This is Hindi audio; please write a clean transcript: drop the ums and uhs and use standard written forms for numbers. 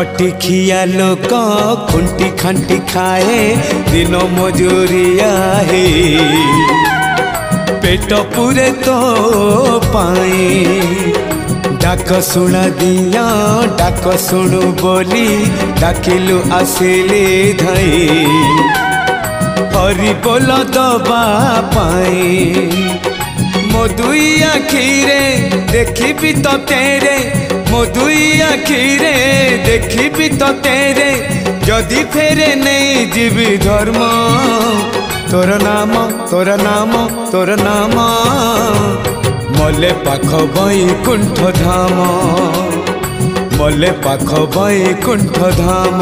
खटिखिया लोक खुंटी खांटी खाए दिन मजूरिया है पेट पूरे तो पाए डाक शुणा दिया डाक शुणु बोली डाकिलु आसिले धाई हरि बोल दबा पाए मो दुई आखिरे देखी तो तेरे मो दुई आखिरे देखी तो तेरे जदि फेरे नहीं जीवी धर्म तोर नाम तोर नाम तोर नाम मले पाख बैकुंठ धाम मले पाख बैकुंठ धाम।